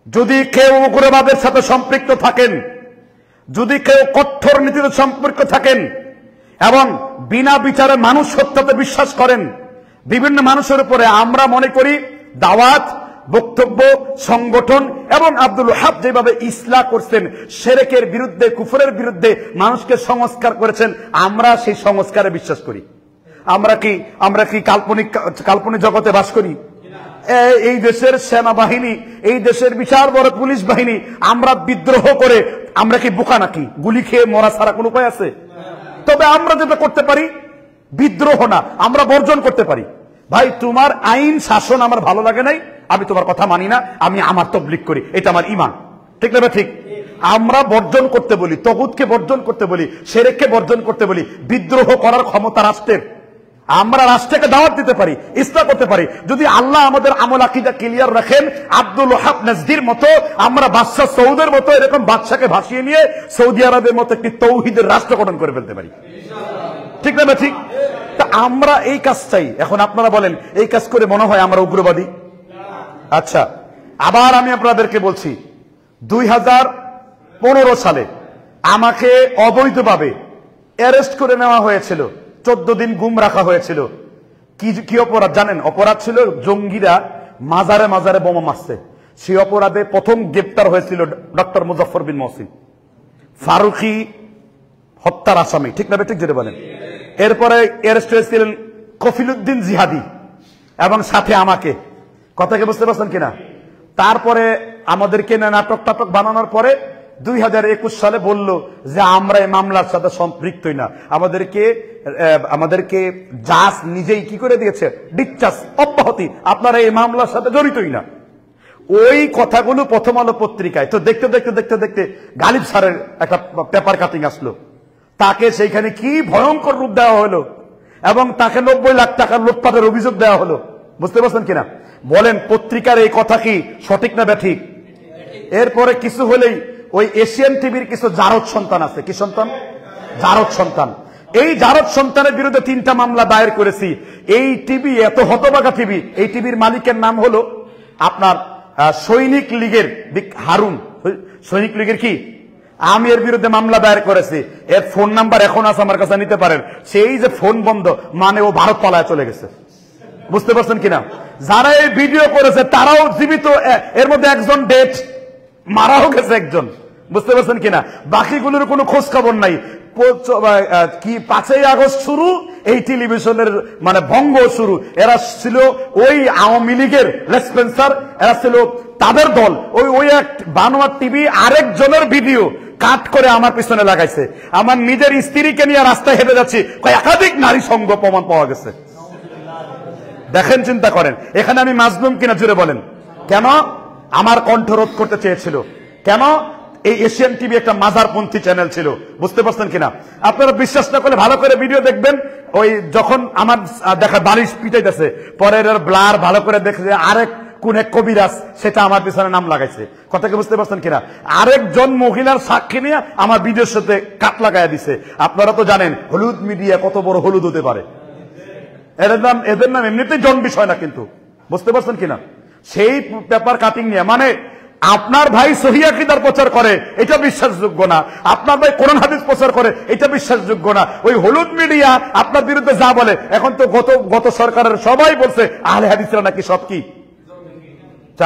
যদি কেউ উগ্রবাদের সাথে সম্পৃক্ত থাকেন, যদি কেউ কঠোর নীতিতে সম্পর্ক থাকেন এবং বিনা বিচারে মানুষ হত্যাতে বিশ্বাস করেন, বিভিন্ন মানুষের উপরে, আমরা মনে করি দাওয়াত, বক্তব্য, সংগঠন এবং আব্দুল ওয়াহাব যেভাবে ইসলাহ করছেন, শিরকের বিরুদ্ধে, কুফরের বিরুদ্ধে মানুষকে সংস্কার করেছেন, আমরা সেই সংস্কারে বিশ্বাস করি। আমরা কি কাল্পনিক জগতে বাস করি? এই দেশের সেনাবাহিনী, এই দেশের বিশাল বড় পুলিশ বাহিনী, আমরা বিদ্রোহ করে আমরা কি বোকা নাকি? গুলি খেয়ে মরা ছাড়া কোন উপায় আছে? তবে আমরা যেটা করতে পারি, বিদ্রোহ না, আমরা বর্জন করতে পারি। ভাই, তোমার আইন শাসন আমার ভালো লাগে নাই, আমি তোমার কথা মানি না, আমি আমার তাবলীগ করি, এটা আমার ঈমান। ঠিক না ঠিক? আমরা বর্জন করতে বলি, তাগুতকে বর্জন করতে বলি, শিরককে বর্জন করতে বলি। বিদ্রোহ করার ক্ষমতা রাষ্ট্রের। আমরা রাষ্ট্রকে দাওয়াত দিতে পারি, ইসলাহ করতে পারি, যদি আল্লাহ আমাদের আমল আকীদা ক্লিয়ার রাখেন। আব্দুল ওয়াহাব নাজদির মতো, আমরা বাদশাহ সৌদের মতো এরকম বাদশাকে ভাসিয়ে নিয়ে সৌদি আরবের মতো একটি তৌহিদের রাষ্ট্র গঠন করে ফেলতে পারি। ঠিক না ঠিক? তা আমরা এই কাজ চাই। এখন আপনারা বলেন, এই কাজ করে মনে হয় আমরা উগ্রবাদী? আচ্ছা, আবার আমি আপনাদেরকে বলছি, 2015 সালে আমাকে অবৈধভাবে অ্যারেস্ট করে নেওয়া হয়েছিল, 14 দিন গুম রাখা হয়েছিল। কি অপরাধ জানেন? অপরাধ ছিল জঙ্গিরা মাজারে মাজারে বোমা মারছে। সেই অপরাধে প্রথম গ্রেপ্তার হয়েছিল ডক্টর মুজাফফর বিন মহসিন, ফারুকি হত্যার আসামি। ঠিক না ঠিক যেটা বলেন? এরপরে অ্যারেস্ট হয়েছিলেন কফিলউদ্দিন জিহাদি এবং সাথে আমাকে। কথাকে বুঝতে পারছেন কিনা? তারপরে আমাদেরকে নাটক বানানোর পরে 2021 সালে বলল যে আমরা এই মামলার সাথে সম্পৃক্তই না। আমাদেরকে জাজ নিজেই কি করে দিয়েছে, ডিসচার্জ, অব্যাহতি, আপনারা এই মামলার সাথে জড়িতই না। ওই কথাগুলো প্রথম আলো পত্রিকায়। তো দেখতে দেখতে দেখতে দেখতে গালিব স্যারের একটা পেপার কাটিং আসলো, তাকে সেইখানে কি ভয়ঙ্কর রূপ দেওয়া হলো এবং তাকে 90 লাখ টাকার লুটপাটের অভিযোগ দেওয়া হলো। বুঝতে পারছেন কিনা? বলেন, পত্রিকার এই কথা কি সঠিক না ব্যাঠিক? এরপরে কিছু হলেই ওই এশিয়ান টিভির কিছু জারদ সন্তান আছে। কি সন্তান? জারদ সন্তান। এই জারদ সন্তানের বিরুদ্ধে 3টা মামলা দায়ের করেছি। এই টিভি এত হতবাগা টিভি, এই টিভির মালিকের নাম হলো আপনার সৈনিক লীগের হারুন। সৈনিক লীগের কি? আমি এর বিরুদ্ধে মামলা দায়ের করেছি। এর ফোন নাম্বার এখন আছে আমার কাছে, নিতে পারেন। সেই যে ফোন বন্ধ, মানে ও ভারত পালায় চলে গেছে। বুঝতে পারছেন কিনা? যারা এই ভিডিও করেছে তারাও জীবিত, এর মধ্যে একজন ডেট, মারাও গেছে একজন। বুঝতে পারছেন কিনা? বাকিগুলোর কোনো খোঁজ খবর নাই। কি 5ই আগস্ট শুরু, এই টেলিভিশনের মানে ভঙ্গ শুরু। এরা ছিল ওই আওয়ামী লীগের লেসপেন্সার, এরা ছিল তাদের দল। ওই এক বানোয়ার টিভি আরেকজনের ভিডিও কাট করে আমার পিছনে লাগাইছে। আমার নিজের স্ত্রীকে নিয়ে রাস্তায় হেঁটে যাচ্ছি, একাধিক নারী সঙ্গ প্রমাণ পাওয়া গেছে। দেখেন, চিন্তা করেন, এখানে আমি মাজলুম কিনা জুড়ে বলেন। কেন? আমার কণ্ঠরোধ করতে চেয়েছিল। কেন? এই এশিয়ান টিভি একটা মাজারপন্থী চ্যানেল ছিল। বুঝতে পারছেন কিনা? আপনারা বিশ্বাস না করলে ভালো করে ভিডিও দেখবেন। ওই যখন আমার দেখা বালিশ পিটাইতেছে, পরে ব্লার ভালো করে দেখে আরেক কোন এক কবিরাজ সেটা আমার পিছনে নাম লাগাইছে। কথাকে বুঝতে পারছেন কিনা? আরেকজন মহিলার সাক্ষী নিয়ে আমার ভিডিওর সাথে কাট লাগাইয়া দিছে। আপনারা তো জানেন হলুদ মিডিয়া কত বড় হলুদ হতে পারে। এদের নাম এমনিতেই জন বিষয় না, কিন্তু বুঝতে পারছেন কিনা? সেই পেপার কাটিং নিয়ে, মানে আপনার ভাই সহিহ আকীদার প্রচার করে, এটা বিশ্বাসযোগ্য না। আপনার ভাই কোরআন হাদিস প্রচার করে, এটা বিশ্বাসযোগ্য না। ওই হলুদ মিডিয়া আপনার বিরুদ্ধে যা বলে, এখন তো গত সরকারের সবাই বলছে আহলে হাদিসরা নাকি সব কি,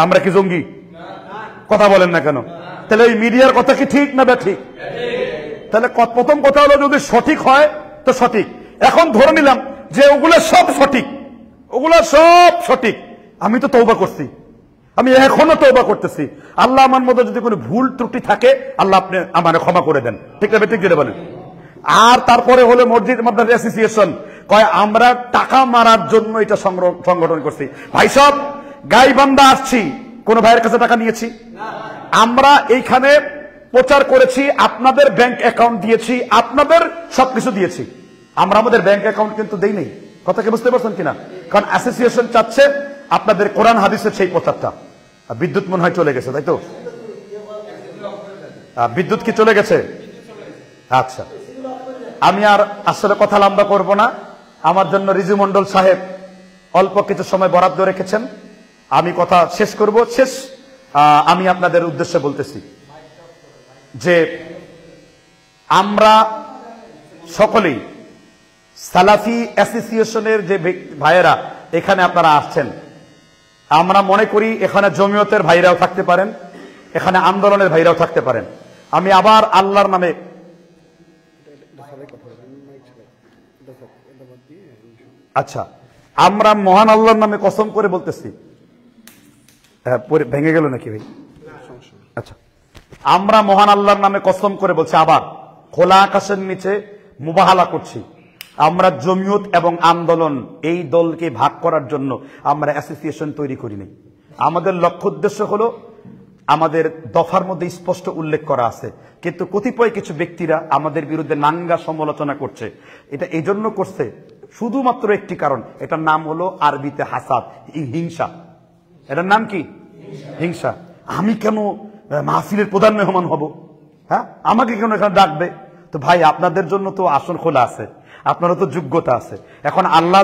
আমরা কি জঙ্গি? কথা বলেন না কেন? তাহলে এই মিডিয়ার কথা কি ঠিক না ঠিক? তাহলে প্রথম কথা হলো, যদি সঠিক হয় তো সঠিক। এখন ধরে নিলাম যে ওগুলো সব সঠিক, ওগুলো সব সঠিক। আমি তো তওবা করছি, আমি এখনো তওবা করতেছি। আল্লাহ আমার মধ্যে যদি কোনো ভুল ত্রুটি থাকে, আল্লাহ আপনি আমার ক্ষমা করে দেন। ঠিক না? ঠিক যেটা বলেন। আর তারপরে হলো মসজিদ মাদ্রাসা অ্যাসোসিয়েশন কয় আমরা টাকা মারার জন্য এটা সংগঠন করছি। ভাই সব গাইবান্ধা আসছি, কোন ভাইয়ের কাছে টাকা নিয়েছি? আমরা এইখানে প্রচার করেছি, আপনাদের ব্যাংক অ্যাকাউন্ট দিয়েছি, আপনাদের সবকিছু দিয়েছি। আমরা আমাদের ব্যাংক অ্যাকাউন্ট কিন্তু দেই নাই। কথাকে বুঝতে পারছেন কিনা? কারণ অ্যাসোসিয়েশন চাচ্ছে আপনাদের কোরআন হাদিসের সেই প্রচারটা। বিদ্যুৎ মনে হয় চলে গেছে, তাই তো? বিদ্যুৎ কি চলে গেছে? আচ্ছা, আমি আর আসলে কথা লম্বা করব না। আমার জন্য রিজু মন্ডল সাহেব অল্প কিছু সময় বরাদ্দ রেখেছেন, আমি কথা শেষ করব। আমি আপনাদের উদ্দেশ্যে বলতেছি যে আমরা সকলেই সালাফি অ্যাসোসিয়েশনের যে ভাইয়েরা এখানে আপনারা আসছেন, আমরা মনে করি এখানে জমিয়তের ভাইরাও থাকতে পারেন, এখানে আন্দোলনের ভাইরাও থাকতে পারেন। আমি আবার আল্লাহর নামে, আচ্ছা, আমরা মহান আল্লাহর নামে কসম করে বলতেছি, ভেঙে গেল নাকি ভাই? আচ্ছা, আমরা মহান আল্লাহর নামে কসম করে বলছি, আবার খোলা আকাশের নিচে মুবাহালা করছি, আমরা জমিয়ত এবং আন্দোলন এই দলকে ভাগ করার জন্য আমরা অ্যাসোসিয়েশন তৈরি করিনি। আমাদের লক্ষ্য উদ্দেশ্য হলো, আমাদের দফার মধ্যে স্পষ্ট উল্লেখ করা আছে, কিন্তু কতিপয় কিছু ব্যক্তিরা আমাদের বিরুদ্ধে নাঙ্গা সমালোচনা করছে। এটা এই জন্য করছে শুধুমাত্র একটি কারণ, এটার নাম হলো আরবিতে হাসাদ, হিংসা। এটার নাম কি? হিংসা। আমি কেন মাহফিলের প্রধান মেহমান হব? হ্যাঁ, আমাকে কেন এখানে ডাকবে? তো ভাই, আপনাদের জন্য তো আসন খোলা আছে, আপনারও তো যোগ্যতা আছে। এখন আল্লাহ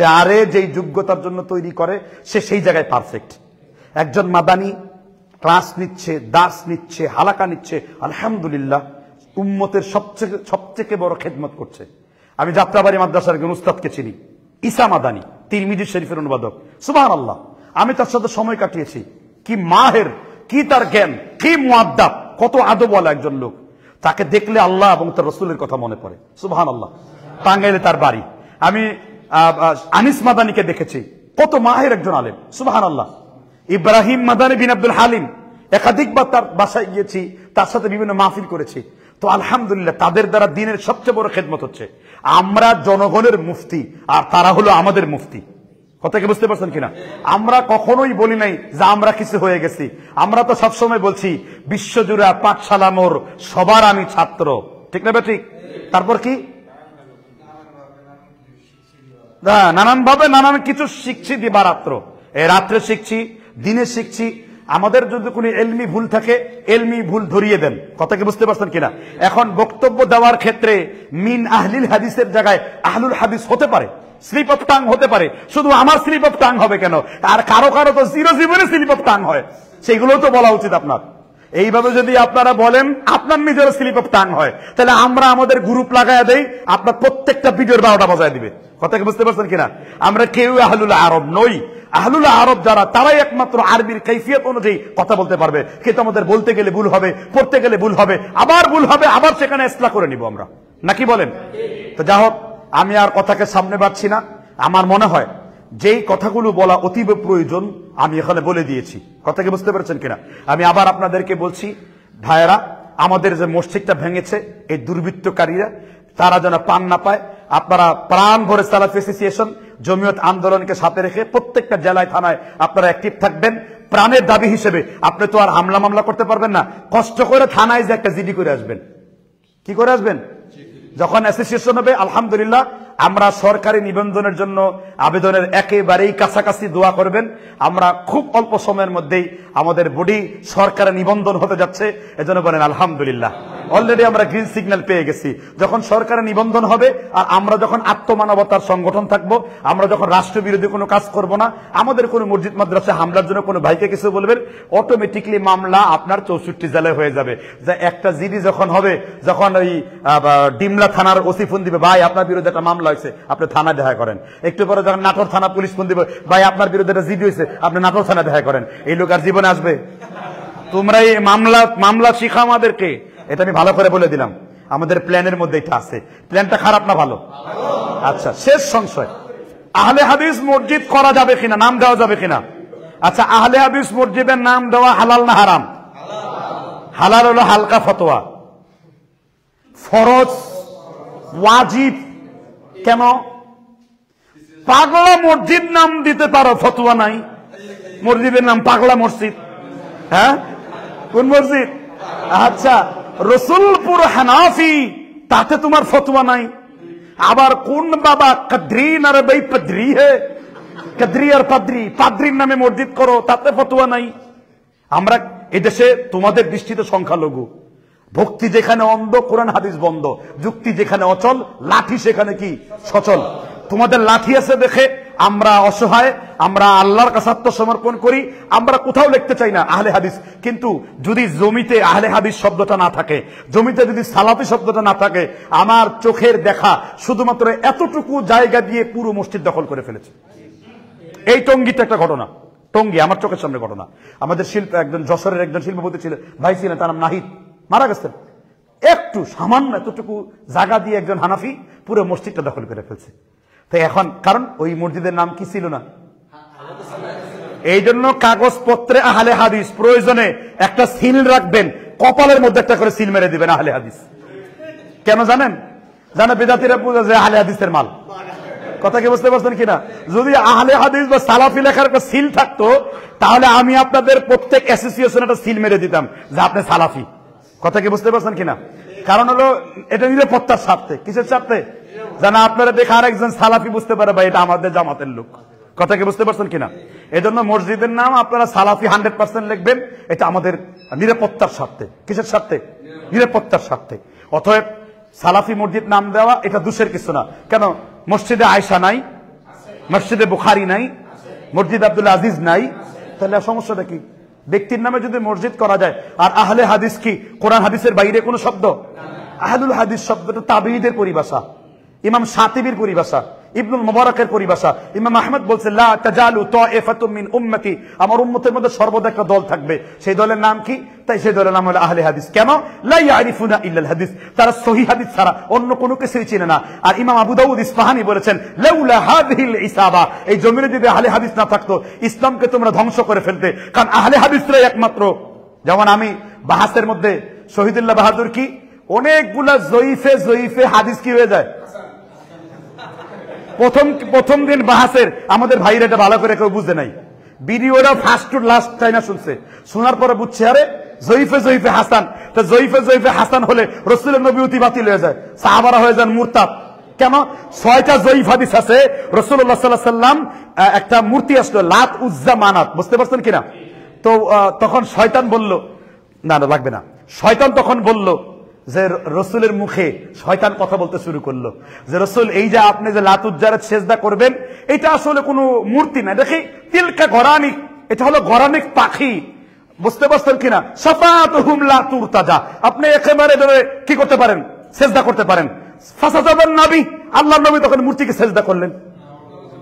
যারে যেই যোগ্যতার জন্য তৈরি করে, সে সেই জায়গায় পারফেক্ট। একজন মাদানি ক্লাস নিচ্ছে, দাস নিচ্ছে, হালাকা নিচ্ছে, আলহামদুলিল্লাহ, উম্মতের সবচেয়ে বড় খেদমত করছে। আমি যাত্রাবাড়ি মাদ্রাসার একজন উস্তাদকে চিনি, ঈসা মাদানি, তিরমিজি শরীফের অনুবাদক। সুবহানাল্লাহ, আমি তার সাথে সময় কাটিয়েছি। কি মাহের, কি তার জ্ঞান, কি মুআদ্দাব, কত আদবওয়ালা একজন লোক। তাকে দেখলে আল্লাহ এবং তার রাসূলের কথা মনে পড়ে। সুবহানাল্লাহ। টাঙ্গাইলে তার বাড়ি। আমি আনিস মাদানিকে দেখেছি, কত মাহের একজন আলেম। সুবহানাল্লাহ। ইব্রাহিম মাদানি বিন আব্দুল হালিম, একাধিকবার তার বাসায় গিয়েছি, তার সাথে বিভিন্ন মাহফিল করেছি। তো আলহামদুলিল্লাহ, তাদের দ্বারা দিনের সবচেয়ে বড় খেদমত হচ্ছে। আমরা জনগণের মুফতি, আর তারা হলো আমাদের মুফতি। কথা কি বুঝতে পারছেন কিনা? আমরা কখনোই বলি নাই যে আমরা কিছু হয়ে গেছি। আমরা তো সবসময় বলছি বিশ্বজুড়ে পাঠশালা মোর, সবার আমি ছাত্র। ঠিক না? ঠিক। তারপর কি? নানান ভাবে নানান কিছু শিখছি দিবারাত্র। এই রাত্রে শিখছি, দিনে শিখছি। আমাদের যদি কোনো এলমি ভুল থাকে এলমি ভুল ধরিয়ে দেন। কথা কি বুঝতে পারছেন কিনা? এখন বক্তব্য দেওয়ার ক্ষেত্রে মিন আহলিল হাদিসের জায়গায় আহলুল হাদিস হতে পারে, স্লিপ অফ টাং হতে পারে। শুধু আমার স্লিপ অফ টাং হবে কেন? আর কারো কারো তো জীবনে স্লিপ অফ টাং হয়, সেগুলো তো বলা উচিত আপনার। এইভাবে যদি আপনারা বলেন আপনার নিজের স্লিপ অফ টাং হয়, তাহলে আমরা আমাদের গ্রুপ লাগায় দেই, আপনার প্রত্যেকটা ভিডিওর 12টা বাজায় দিবে। কথা কি বুঝতে পারছেন কিনা? আমরা কেউ আহলুল আরব নই। আহলুল আরব যারা, তারাই একমাত্র আরবির কাইফিয়ত অনুযায়ী কথা বলতে পারবে। কিন্তু আমাদের বলতে গেলে ভুল হবে, পড়তে গেলে ভুল হবে, আবার ভুল হবে, আবার সেখানে ইসলাহ করে নিব আমরা, নাকি বলেন? তো যা হোক, আমি আর কথাকে সামনে বাড়ছি না। আমার মনে হয় যেই কথাগুলো বলা অতীব প্রয়োজন আমি এখানে বলে দিয়েছি। কথা কি বুঝতে পারছেন কিনা? আমি আবার আপনাদেরকে বলছি, ভাইয়েরা, আমাদের যে মসজিদটা ভেঙেছে এই দুর্বৃত্তকারীরা, তারা যেন পান না পায়। আপনারা প্রাণ ভরে সালাফি অ্যাসোসিয়েশন জমিয়ত আন্দোলনকে সাথে রেখে প্রত্যেকটা জেলায় থানায় আপনারা অ্যাক্টিভ থাকবেন। প্রাণের দাবি হিসেবে আপনি তো আর হামলা মামলা করতে পারবেন না, কষ্ট করে থানায় যে একটা জিডি করে আসবেন। কি করে আসবেন? যখন অ্যাসোসিয়েশন হবে, আলহামদুলিল্লাহ, আমরা সরকারি নিবন্ধনের জন্য আবেদনের একেবারেই কাছাকাছি দোয়া করবেন। আমরা খুব অল্প সময়ের মধ্যেই আমাদের বডি সরকারি নিবন্ধন হতে যাচ্ছে, এজন্য বলেন আলহামদুলিল্লাহ। অলরেডি আমরা গ্রিন সিগন্যাল পেয়ে গেছি। যখন সরকারি নিবন্ধন হবে আর আমরা যখন আত্মমানবতার সংগঠন থাকব, আমরা যখন রাষ্ট্রবিরোধী কোনো কাজ করব না, আমাদের কোনো মসজিদ মাদ্রাসা হামলার জন্য কোনো ভাইকে কিছু বলবেন, অটোমেটিকলি মামলা আপনার 64 জেলায় হয়ে যাবে। যে একটা জিডি যখন হবে, যখন ওই ডিমলা থানার ওসি ফোন দিবে, ভাই আপনার বিরুদ্ধে একটা মামলা হয়েছে, আপনি থানা দেখা করেন। একটু পরে যখন নাটোর থানা পুলিশ ফোন দিবে, ভাই আপনার বিরুদ্ধে একটা জিডি হয়েছে, আপনি নাটোর থানা দেখা করেন। এই লোক আর জীবনে আসবে? তোমরা এই মামলা শিখা আমাদেরকে, এটা আমি ভালো করে বলে দিলাম। আমাদের প্ল্যানের মধ্যে এটা আছে। প্ল্যানটা খারাপ না ভালো? আচ্ছা, শেষ সংশয়, আহলে হাদিস মসজিদ করা যাবে কিনা, নাম দেওয়া যাবে কিনা? আচ্ছা, আহলে হাদিস মসজিদের নাম দেওয়া হালাল না হারাম? হালাল হলো হালকা ফতোয়া, ফরজ ওয়াজিব কেন? পাগলা মসজিদ নাম দিতে পারো, ফতোয়া নাই। মসজিদের নাম পাগলা মসজিদ। হ্যাঁ, কোন মসজিদ? আচ্ছা, রসুলপুর হানাফি, তাতে তোমার ফতোয়া নাই। আবার কোন বাবা কদ্রি না রে ভাই, পদ্রি হে, কদ্রি আর পাদ্রি, পাদ্রির নামে মসজিদ করো, তাতে ফতোয়া নাই। আমরা এদেশে তোমাদের দৃষ্টিতে সংখ্যালঘু, ভক্তি যেখানে অন্ধ, কোরআন হাদিস বন্ধ, যুক্তি যেখানে অচল, লাঠি সেখানে কি সচল। তোমাদের লাঠি আছে দেখে আমরা অসহায়, আমরা আল্লাহর কাছে আত্মসমর্পণ করি। আমরা কোথাও লিখতে চাই না আহলে হাদিস, কিন্তু যদি জমিতে আহলে হাদিস শব্দটা না থাকে, জমিতে যদি সালাফি শব্দটা না থাকে, আমার চোখের দেখা শুধুমাত্র এতটুকু জায়গা দিয়ে পুরো মসজিদ দখল করে ফেলেছে। এই টঙ্গিতে একটা ঘটনা, টঙ্গি আমার চোখের সামনে ঘটনা। আমাদের একজন যশোরের একজন শিল্পপতি ছিলেন, ভাই ছিলেন, তার নাম নাহিদ, মারা গেছেন। একটু সামান্য এতটুকু জায়গা দিয়ে একজন হানাফি পুরো মসজিদটা দখল করে ফেলছে। তো এখন কারণ ওই মসজিদের নাম কি ছিল না, এই জন্য কাগজপত্রে আহলে হাদিস প্রয়োজনে একটা সিল রাখবেন, কপালের মধ্যে একটা করে সিল মেরে দিবেন আহলে হাদিস। কেন জানেন? জানা বিদাতিরা বুঝে যে আহলে হাদিসের মাল। কথা কি বুঝতে পারছেন কিনা? যদি আহলে হাদিস বা সালাফি লেখার একটা সিল থাকতো, তাহলে আমি আপনাদের প্রত্যেক অ্যাসোসিয়েশন একটা সিল মেরে দিতাম যে আপনি সালাফি। কথা কি বুঝতে পারছেন কিনা? কারণ হলো এটা নিরাপত্তার স্বার্থে। কিসের স্বার্থে? জানা আপনারা দেখে আর একজন সালাফি বুঝতে পারে ভাই এটা আমাদের জামাতের লোক। কথা কি বুঝতে পারছেন কিনা? এই জন্য মসজিদের নাম আপনারা সালাফি 100% লিখবেন, এটা আমাদের নিরাপত্তার স্বার্থে। কিসের স্বার্থে? নিরাপত্তার স্বার্থে। অতএব সালাফি মসজিদ নাম দেওয়া এটা দোষের কিছু না। কেন? মসজিদে আয়েশা নাই, মসজিদে বুখারী নাই, মসজিদ আব্দুল আজিজ নাই, তাহলে সমস্যাটা কি? ব্যক্তির নামে যদি মসজিদ করা যায়। আর আহলে হাদিস কি কোরআন হাদিসের বাইরে কোনো শব্দ? আহলুল হাদিস শব্দটা তাবেঈদের পরিভাষা, ইমাম শাতিবির পরিভাষা, ইবনুল মুবারকের পরিভাষা। ইমাম আহমদ বলছে লা তাজালু তাইফাতুম মিন উম্মতি, আমার উম্মতের মধ্যে সর্বদা একটা দল থাকবে। সেই দলের নাম কি? তাই সেই দলের নাম হলো আহলে হাদিস। কেন? লা ইয়ারিফুনা ইল্লাল হাদিস, তারা সহিহ হাদিস ছাড়া অন্য কোনো কিছুই চিনে না। আর ইমাম আবু দাউদ ইসফাহানি বলেছেন লাউলা হাযিহিল ইসাবা, এই জমিনে যদি আহলে হাদিস না থাকতো ইসলামকে তোমরা ধ্বংস করে ফেলতে। কারণ আহলে হাদিসরাই একমাত্র, যেমন আমি বাহাসের মধ্যে শহীদুল্লাহ বাহাদুর কি অনেকগুলা জয়ীফে হাদিস কি হয়ে যায়। প্রথম দিন বাহাসের আমাদের ভাইরা এটা ভালো করে কেউ বুঝে নাই, ভিডিওটা ফার্স্ট টু লাস্ট চাইনা শুনছে, শোনার পরে বুঝছে আরে জয়ীফে হাসান। তো জয়ীফে হাসান হলে রাসূলের নবুয়তি বাতিল হয়ে যায়, সাহাবারা হয়ে যান মুরতাদ। কেন? 6টা জয়ীফ হাদিস আছে, রাসূলুল্লাহ সাল্লাল্লাহু আলাইহি ওয়াসাল্লাম একটা মূর্তি আসলো লাত উজ্জা মানাত, বুঝতে পারছেন কিনা? তো তখন শয়তান বলল, না না লাগবে না, শয়তান তখন বলল যে রসুলের মুখে শয়তান কথা বলতে শুরু করলো যে রসুল এই যে আপনি যে লাতুজ্জারে সেজদা করবেন এটা আসলে কোনো মূর্তি না, দেখি তিলকা গরানিক, এটা হলো গরানিক পাখি, বুঝতে পারছেন কিনা, সাফাতুহুম লা তুরতাজা, আপনি একেবারে কি করতে পারেন, সেজদা করতে পারেন। ফাসাদান নবী, আল্লাহর নবী তখন মূর্তিকে সেজদা করলেন,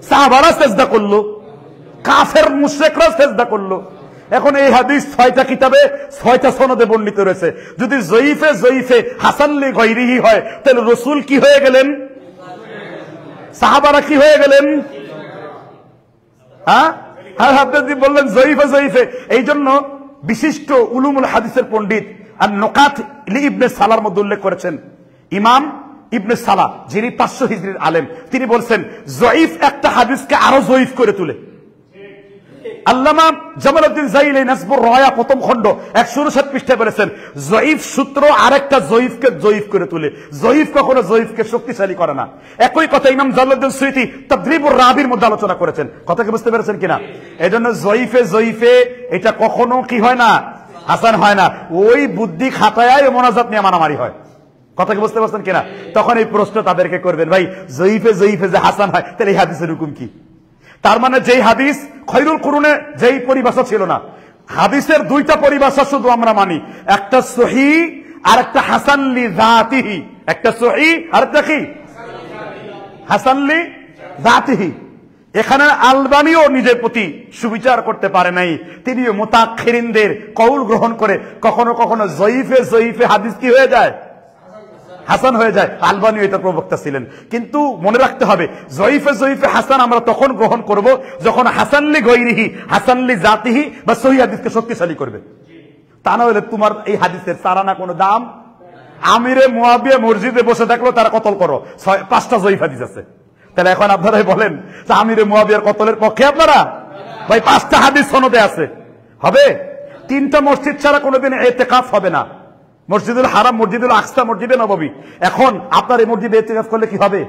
সাহাবারা সেজদা করলো, কাফের মুশরিকরা সেজদা করলো। এখন এই হাদিস 6টা কিতাবে 6টা সনদে বর্ণিত রয়েছে। যদি জয়ীফে জয়ীফে হাসান লি গায়রিহি হয় তাহলে রাসূল কি হয়ে গেলেন, সাহাবারা কি হয়ে গেলেন? হ্যাঁ হ্যাঁ, আপনি বললেন জয়ীফে জয়ীফে। এই জন্য বিশিষ্ট উলুমুল হাদিসের পণ্ডিত আর নোকাত ইবনে সালার মধ্যে উল্লেখ করেছেন, ইমাম ইবনে সালাহ যিনি 500 হিজরির আলেম, তিনি বলছেন জয়ীফ একটা হাদিসকে আরো জয়ীফ করে তুলে। আল্লামা জামালউদ্দিন জাইলি নাসবুর রায়া প্রথম খণ্ড 159 পৃষ্ঠায় বলেছেন জয়ীফ সূত্র আরেকটা জয়ীফকে জয়ীফ করে তুলে, জয়ীফ কখনো জয়ীফকে শক্তিশালী করে না। একই কথা ইমাম জালালউদ্দিন সুয়ুতী তাদরিবুর রাবির মধ্যে আলোচনা করেছেন। কথা কি বুঝতে পেরেছেন কিনা? এজন্য জয়ীফে জয়ীফে এটা কখনো কি হয় না, হাসান হয় না, ওই বুদ্ধি খাতায় মোনাজাত নিয়ে মারামারি হয়। কথা কি বুঝতে পারছেন কিনা? তখন এই প্রশ্ন তাদেরকে করবেন, ভাই জয়ীফে জয়ীফে যে হাসান হয় তাহলে এই হাদিসের হুকুম কি? তার মানে যেই হাদিস খৈরুল কুরুনে যেই পরিভাষা ছিল না, হাদিসের 2টা পরিভাষা শুধু আমরা মানি, একটা সহিহ আর একটা হাসান লি যাতিহি, একটা সহিহ আর একটা কি হাসান লি যাতিহি। এখানে আলবানিও নিজের প্রতি সুবিচার করতে পারে নাই, তিনিও মুতাআখিরিনদের কওল গ্রহণ করে কখনো কখনো জয়ীফে জয়ীফে হাদিস কি হয়ে যায়, হাসান হয়ে যায়। আলবানি এটা প্রবক্তা ছিলেন। কিন্তু মনে রাখতে হবে জয়ীফে জয়ীফে হাসান আমরা তখন গ্রহণ করব যখন হাসান লি গায়রিহি, হাসান লি জাতিহি বা সহিহ হাদিসকে শক্তিশালী করবে। তা না হলে তোমার এই হাদিসের সারানা কোনো দাম। আমিরে মুয়াবিয়া মসজিদে বসে থাকলো তারা কতল করো, 5টা জয়ীফ হাদিস আছে। তাহলে এখন আপনারাই বলেন যে আমিরে মুয়াবিয়ার কতলের পক্ষে আপনারা? ভাই 5টা হাদিস সনদে আছে, হবে? 3টা মসজিদ ছাড়া কোনোদিন ইতিকাফ হবে না, মসজিদুল হারাম, মসজিদুল আকসা, মসজিদে নববী। এখন আপনার এই মসজিদে ইতিকাফ করলে কি হবে?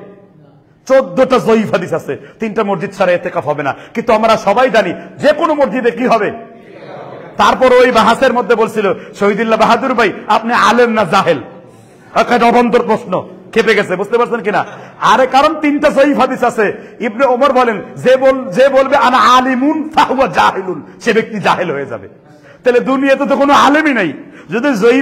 14টা জয়ীফ হাদিস আছে, 3টা মসজিদ ছাড়া ইতিকাফ হবে না। কিন্তু আমরা সবাই জানি যে কোনো মসজিদে কি হবে। তারপর ওই বাহাসের মধ্যে বলছিল শহীদুল্লাহ বাহাদুর ভাই আপনি আলেম না জাহেল, একটা অবন্তর প্রশ্ন, খেপে গেছে, বুঝতে পারছেন কিনা? আরে কারণ 3টা জয়ীফ হাদিস আছে। ইবনে ওমর বলেন যে বলবে আনা আলিমুন ফাহুয়া জাহিলুন, সে ব্যক্তি জাহেল হয়ে যাবে। তাহলে দুনিয়াতে তো কোনো আলেমই নাই যদি জয়ীফ